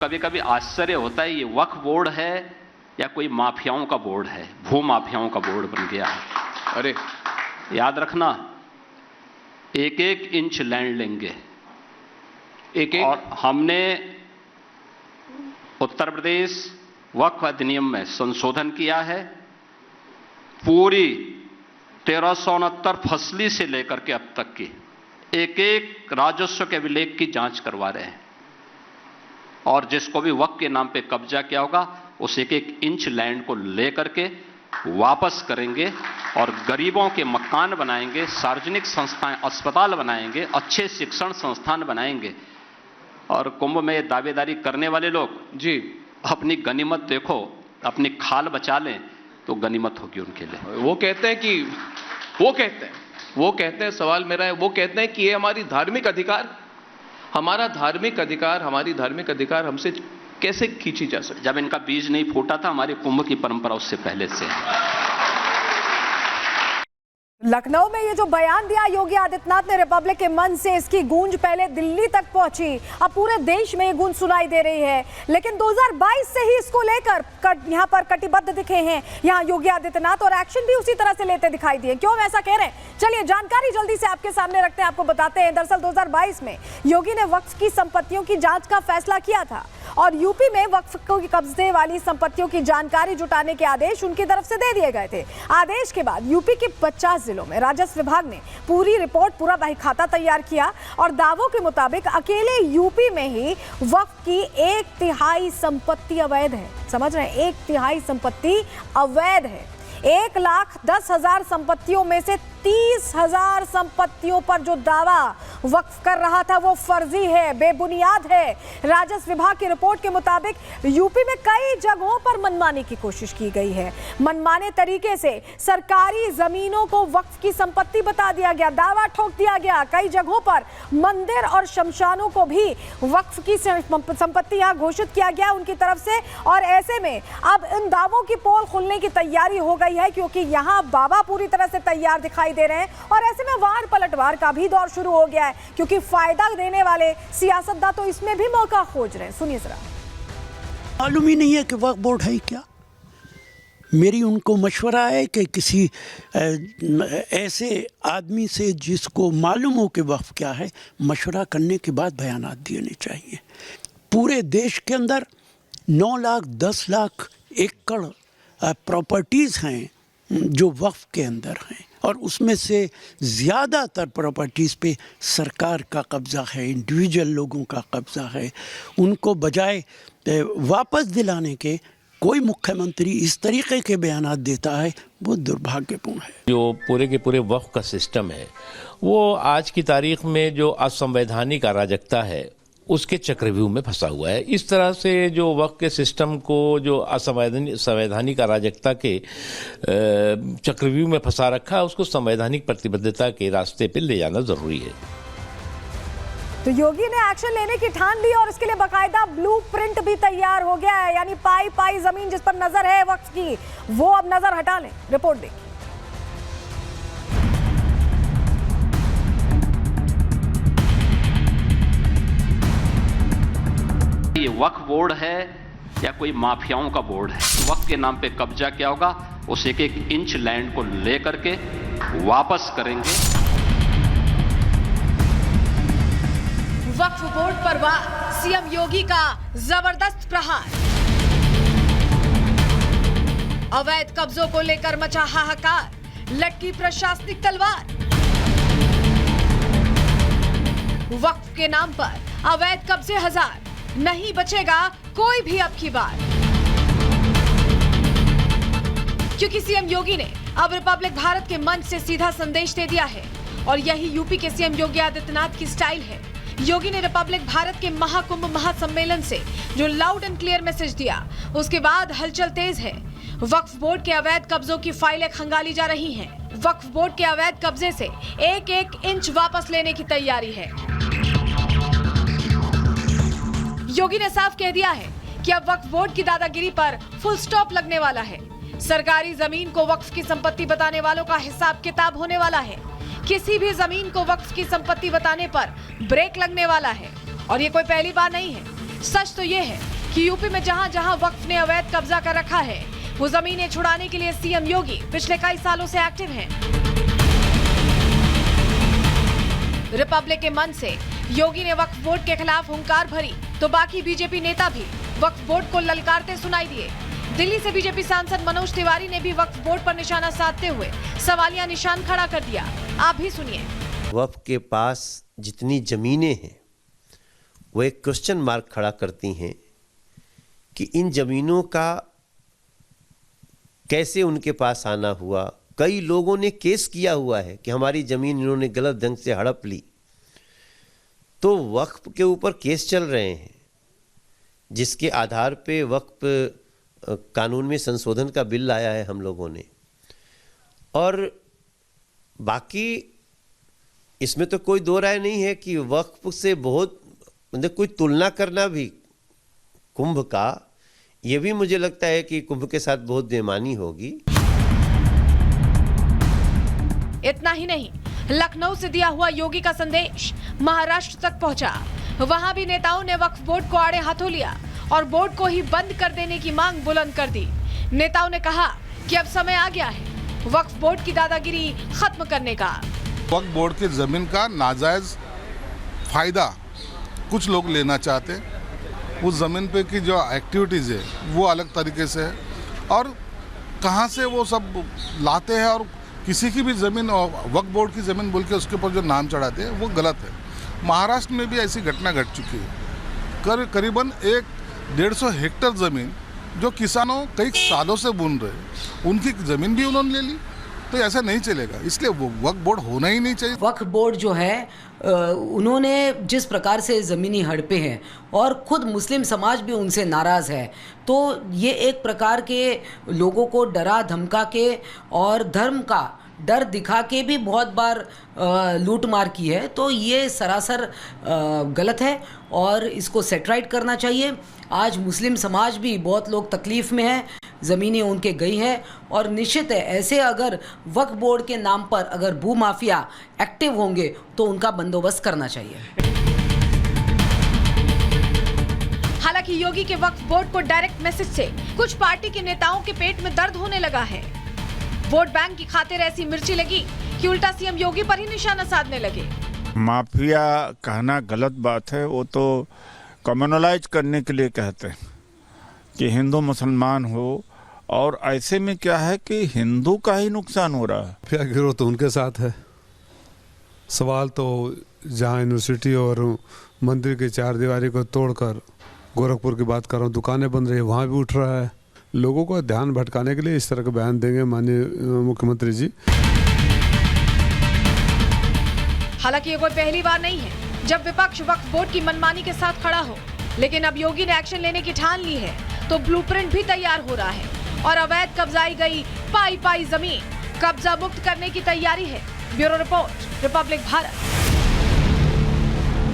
कभी कभी आश्चर्य होता है ये वक्फ बोर्ड है या कोई माफियाओं का बोर्ड है, भू माफियाओं का बोर्ड बन गया है। अरे याद रखना, एक एक इंच लैंड लेंगे और हमने उत्तर प्रदेश वक्फ अधिनियम में संशोधन किया है। पूरी 1369 फसली से लेकर के अब तक की एक एक राजस्व के अभिलेख की जांच करवा रहे हैं और जिसको भी वक्फ के नाम पे कब्जा किया होगा उस एक एक इंच लैंड को लेकर के वापस करेंगे और गरीबों के मकान बनाएंगे, सार्वजनिक संस्थाएं, अस्पताल बनाएंगे, अच्छे शिक्षण संस्थान बनाएंगे। और कुंभ में दावेदारी करने वाले लोग जी अपनी गनीमत देखो, अपनी खाल बचा लें तो गनीमत होगी उनके लिए। वो कहते हैं सवाल मेरा है, वो कहते हैं कि ये हमारी धार्मिक अधिकार, हमारी धार्मिक अधिकार हमसे कैसे खींची जा सकती। जब इनका बीज नहीं फूटा था, हमारी कुंभ की परंपरा उससे पहले से। लखनऊ में ये जो बयान दिया योगी आदित्यनाथ ने रिपब्लिक के मंच से, इसकी गूंज पहले दिल्ली तक पहुंची, अब पूरे देश में ये गूंज सुनाई दे रही है। लेकिन 2022 से ही इसको लेकर यहाँ पर कटिबद्ध दिखे हैं यहाँ योगी आदित्यनाथ और एक्शन भी उसी तरह से लेते दिखाई दिए। क्यों ऐसा कह रहे हैं, चलिए जानकारी जल्दी से आपके सामने रखते हैं, आपको बताते हैं। दरअसल 2022 में योगी ने वक्फ की संपत्तियों की जांच का फैसला किया था और यूपी में वक्फ को कब्जे वाली संपत्तियों की जानकारी जुटाने के आदेश उनकी तरफ से दे दिए गए थे। आदेश के बाद यूपी के 50 जिलों में राजस्व विभाग ने पूरी रिपोर्ट, पूरा बहीखाता तैयार किया और दावों के मुताबिक अकेले यूपी में ही वक्फ की 1/3 संपत्ति अवैध है। समझ रहे हैं, 1/3 संपत्ति अवैध है। 1,10,000 संपत्तियों में से 30,000 संपत्तियों पर जो दावा वक्फ कर रहा था वो फर्जी है, बेबुनियाद है। राजस्व विभाग की रिपोर्ट के मुताबिक यूपी में कई जगहों पर मनमाने की कोशिश की गई है। मनमाने तरीके से सरकारी जमीनों को वक्फ की संपत्ति बता दिया गया, दावा ठोक दिया गया। कई जगहों पर मंदिर और शमशानों को भी वक्फ की संपत्ति यहाँ घोषित किया गया उनकी तरफ से। और ऐसे में अब इन दावों की पोल खुलने की तैयारी हो गई है क्योंकि यहाँ बाबा पूरी तरह से तैयार दिखाई दे रहे हैं और ऐसे में वार पलटवार का भी दौर शुरू हो गया है क्योंकि फायदा देने वाले सियासतदान तो इसमें भी मौका खोज रहे हैं। सुनिए जरा। मालूम ही नहीं है कि वक्फ बोर्ड है क्या। मेरी उनको मशवरा है कि किसी ऐसे आदमी से जिसको मालूम हो कि वक्फ क्या है, मशवरा करने के बाद बयानात देने चाहिए। पूरे देश के अंदर 9 लाख 10 लाख एकड़ प्रॉपर्टीज़ हैं जो वक्फ के अंदर हैं और उसमें से ज़्यादातर प्रॉपर्टीज़ पे सरकार का कब्ज़ा है, इंडिविजुअल लोगों का कब्ज़ा है। उनको बजाय वापस दिलाने के कोई मुख्यमंत्री इस तरीके के बयानात देता है, वो दुर्भाग्यपूर्ण है। जो पूरे के पूरे वक्फ का सिस्टम है वो आज की तारीख में जो असंवैधानिक अराजकता है उसके चक्रव्यूह में फंसा हुआ है। इस तरह से जो वक्फ के सिस्टम को जो असंवैधानिक अराजकता के चक्रव्यूह में फंसा रखा है उसको संवैधानिक प्रतिबद्धता के रास्ते पे ले जाना जरूरी है। तो योगी ने एक्शन लेने की ठान ली और इसके लिए बाकायदा ब्लूप्रिंट भी तैयार हो गया है। यानी पाई जमीन जिस पर नजर है वक्फ की, वो अब नजर हटा लें। रिपोर्ट देखिए। ये वक्फ बोर्ड है या कोई माफियाओं का बोर्ड है। वक्फ के नाम पे कब्जा किया होगा उस एक एक इंच लैंड को लेकर के वापस करेंगे। वक्फ बोर्ड पर सीएम योगी का जबरदस्त प्रहार। अवैध कब्जों को लेकर मचा हाहाकार, लटकी प्रशासनिक तलवार। वक्फ के नाम पर अवैध कब्जे 1000, नहीं बचेगा कोई भी अब की बार। क्योंकि सीएम योगी ने अब रिपब्लिक भारत के मंच से सीधा संदेश दे दिया है और यही यूपी के सीएम योगी आदित्यनाथ की स्टाइल है। योगी ने रिपब्लिक भारत के महाकुंभ महासम्मेलन से जो लाउड एंड क्लियर मैसेज दिया, उसके बाद हलचल तेज है। वक्फ बोर्ड के अवैध कब्जों की फाइलें खंगाली जा रही हैं। वक्फ बोर्ड के अवैध कब्जे से एक एक इंच वापस लेने की तैयारी है। योगी ने साफ कह दिया है कि अब वक्फ बोर्ड की दादागिरी पर फुल स्टॉप लगने वाला है। सरकारी जमीन को वक्फ की संपत्ति बताने वालों का हिसाब किताब होने वाला है। किसी भी जमीन को वक्फ की संपत्ति बताने पर ब्रेक लगने वाला है। और ये कोई पहली बार नहीं है। सच तो ये है कि यूपी में जहां जहां वक्फ ने अवैध कब्जा कर रखा है, वो जमीनें छुड़ाने के लिए सीएम योगी पिछले कई सालों से एक्टिव हैं। रिपब्लिक के मन से योगी ने वक्फ बोर्ड के खिलाफ हुंकार भरी तो बाकी बीजेपी नेता भी वक्फ बोर्ड को ललकारते सुनाई दिए। दिल्ली से बीजेपी सांसद मनोज तिवारी ने भी वक्फ बोर्ड पर निशाना साधते हुए सवालिया निशान खड़ा कर दिया। आप भी सुनिए। वक्फ के पास जितनी जमीनें हैं वो एक क्वेश्चन मार्क खड़ा करती हैं कि इन जमीनों का कैसे उनके पास आना हुआ। कई लोगों ने केस किया हुआ है कि हमारी ज़मीन इन्होंने गलत ढंग से हड़प ली, तो वक्फ के ऊपर केस चल रहे हैं, जिसके आधार पे वक्फ कानून में संशोधन का बिल लाया है हम लोगों ने। और बाकी इसमें तो कोई दो राय नहीं है कि वक्फ से बहुत मतलब कोई तुलना करना भी कुंभ का, ये भी मुझे लगता है कि कुंभ के साथ बहुत बेईमानी होगी। इतना ही नहीं, लखनऊ से दिया हुआ योगी का संदेश महाराष्ट्र तक पहुंचा। वहां भी नेताओं ने वक्फ बोर्ड को आड़े हाथों लिया और बोर्ड को ही बंद कर देने की मांग बुलंद कर दी। नेताओं ने कहा कि अब समय आ गया है वक्फ बोर्ड की दादागिरी खत्म करने का। वक्फ बोर्ड की जमीन का नाजायज फायदा कुछ लोग लेना चाहते हैं। उस जमीन पे की जो एक्टिविटीज है वो अलग तरीके से है, और कहाँ से वो सब लाते हैं और किसी की भी ज़मीन वक्फ बोर्ड की ज़मीन बोल के उसके ऊपर जो नाम चढ़ाते हैं वो गलत है। महाराष्ट्र में भी ऐसी घटना घट चुकी है। करीबन 150 हेक्टेयर ज़मीन जो किसानों कई सालों से बुन रहे, उनकी ज़मीन भी उन्होंने ले ली। तो ऐसा नहीं चलेगा, इसलिए वो वक्फ बोर्ड होना ही नहीं चाहिए। वक्फ बोर्ड जो है उन्होंने जिस प्रकार से ज़मीनी हड़पे हैं और ख़ुद मुस्लिम समाज भी उनसे नाराज़ है, तो ये एक प्रकार के लोगों को डरा धमका के और धर्म का डर दिखा के भी बहुत बार लूट मार की है। तो ये सरासर गलत है और इसको सेटराइट करना चाहिए। आज मुस्लिम समाज भी बहुत लोग तकलीफ़ में है, ज़मीनें उनके गई है, और निश्चित है ऐसे अगर वक्फ बोर्ड के नाम पर अगर भू माफिया एक्टिव होंगे तो उनका बंदोबस्त करना चाहिए। हालांकि योगी के वक्फ बोर्ड को डायरेक्ट मैसेज से कुछ पार्टी के नेताओं के पेट में दर्द होने लगा है। वोट बैंक की खातिर ऐसी मिर्ची लगी कि उल्टा सीएम योगी पर ही निशाना साधने लगे। माफिया कहना गलत बात है, वो तो कम्युनलाइज करने के लिए कहते हैं कि हिंदू मुसलमान हो, और ऐसे में क्या है कि हिंदू का ही नुकसान हो रहा है। माफिया गिरोह तो उनके साथ है। सवाल तो जहाँ यूनिवर्सिटी और मंदिर की चार दीवारी को तोड़कर गोरखपुर की बात कर रहा हूँ, दुकानें बन रही है, वहाँ भी उठ रहा है। लोगों को ध्यान भटकाने के लिए इस तरह का बयान देंगे माननीय मुख्यमंत्री जी। हालांकि ये कोई पहली बार नहीं है जब विपक्ष वक्फ बोर्ड की मनमानी के साथ खड़ा हो, लेकिन अब योगी ने एक्शन लेने की ठान ली है तो ब्लूप्रिंट भी तैयार हो रहा है और अवैध कब्जाई गई पाई पाई जमीन कब्जा मुक्त करने की तैयारी है। Bureau report, Republic Bharat.